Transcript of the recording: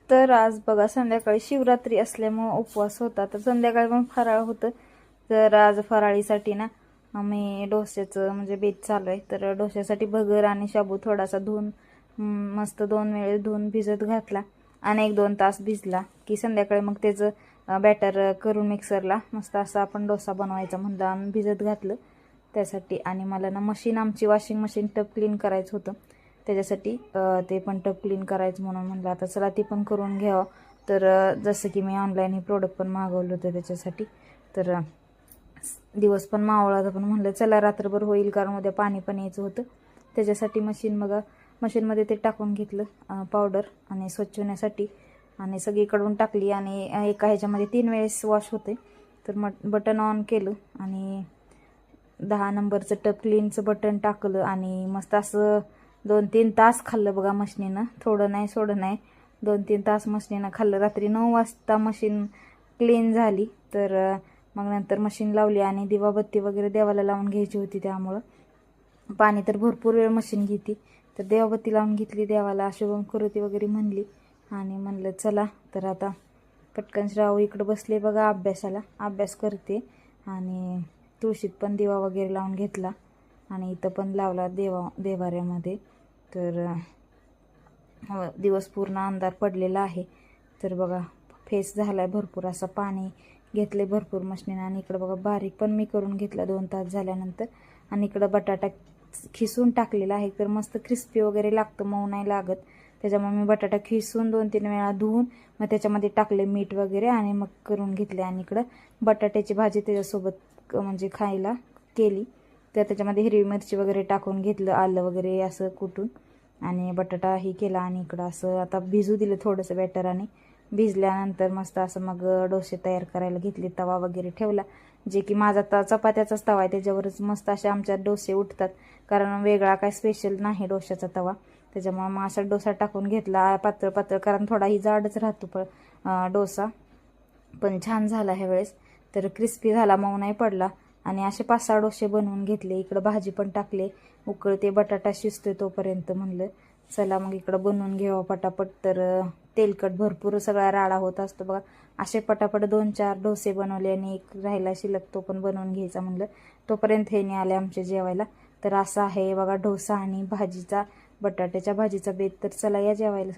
तर आज बघा संध्याकाळी शिवरात्री असल्यामुळं उपवास होता, तर संध्याकाळी पण फराळ होतं. तर आज फराळीसाठी ना आम्ही डोश्याचं म्हणजे बेत चालू आहे. तर डोश्यासाठी भगर आणि शाबू थोडासा धुवून मस्त 2 वेळेस धुवून भिजत घातला आणि 1-2 तास भिजला की संध्याकाळी मग त्याचं बॅटर करून मिक्सरला मस्त असा आपण डोसा बनवायचा म्हणलं आणि भिजत घातलं त्यासाठी. आणि मला ना मशीन, आमची वॉशिंग मशीन टप क्लीन करायचं होतं, त्याच्यासाठी ते पण टप क्लीन करायचं म्हणून म्हणलं आता चला ती पण करून घ्यावं. तर जसं की मी ऑनलाईन हे प्रोडक्ट पण मागवलं होतं त्याच्यासाठी. तर दिवस पण मावळा होता, पण म्हणलं चला रात्रभर होईल, कारण उद्या पाणी पण यायचं होतं त्याच्यासाठी. मशीनमध्ये ते टाकून घेतलं पावडर आणि स्वच्छ होण्यासाठी, आणि सगळीकडून टाकली आणि एका ह्याच्यामध्ये 3 वेळेस वॉश होते. तर बटन ऑन केलं आणि 10 नंबरचं टप क्लीनचं बटन टाकलं आणि मस्त असं 2-3 तास खाल्लं बघा मशीनीनं, थोडं नाही सोडं नाही, 2-3 तास मशीनीनं खाल्लं. रात्री 9 वाजता मशीन क्लीन झाली. तर मग नंतर मशीन लावली आणि दिवाबत्ती वगैरे देवाला लावून घ्यायची होती, त्यामुळं पाणी तर भरपूर वेळ मशीन घेते. तर देवाबत्ती लावून घेतली, देवाला शुभम करोती वगैरे म्हणली आणि म्हणलं चला तर आता पटकन श्रावू इकडं बसले बघा अभ्यास करते. आणि तुळशीत पण दिवा वगैरे लावून घेतला आणि इथं पण लावला देवाऱ्यामध्ये. तर दिवस पूर्ण अंधार पडलेला आहे. तर बघा फेस झालाय भरपूर, असं पाणी घेतले भरपूर मशनीनं. आणि इकडं बघा बारीक पण मी करून घेतला 2 तास झाल्यानंतर. आणि इकडं बटाटा खिसून टाकलेला आहे, तर मस्त क्रिस्पी वगैरे लागतं, मऊ नाही लागत. त्याच्यामुळे मी बटाटा खिसून 2-3 वेळा धुवून मग त्याच्यामध्ये टाकले मीठ वगैरे आणि मग करून घेतले. आणि इकडं बटाट्याची भाजी त्याच्यासोबत म्हणजे खायला केली. तर त्याच्यामध्ये हिरवी मिरची वगैरे टाकून घेतलं, आलं वगैरे असं कुटून, आणि बटाटा ही केला. आणि इकडं असं आता भिजू दिलं थोडंसं बॅटर, आणि भिजल्यानंतर मस्त असं मग डोसे तयार करायला घेतले. तवा वगैरे ठेवला, जे की माझा चपात्याचाच तवा आहे, त्याच्यावरच मस्त असे आमच्यात डोसे उठतात, कारण वेगळा काय स्पेशल नाही डोश्याचा तवा. त्याच्यामुळे मग असा डोसा टाकून घेतला पातळ पातळ, कारण थोडाही जाडच राहतो डोसा. पण छान झाला ह्या वेळेस, तर क्रिस्पी झाला, मऊ नाही पडला. आणि असे 5-6 डोसे बनवून घेतले. इकडं भाजी पण टाकले उकळते, बटाटा शिजतोय तोपर्यंत म्हणलं चला मग इकडं बनवून घ्यावं पटापट. तर तेलकट भरपूर सगळा राडा होत असतो बघा. असे पटापट 2-4 डोसे बनवले आणि एक राहिला शिल्लक, तो पण बनवून घ्यायचा म्हणलं. तोपर्यंत हे नाही आले आमचे जेवायला. तर असा आहे बघा डोसा आणि भाजीचा, बटाट्याच्या भाजीचा बेत. तर चला या जेवायला.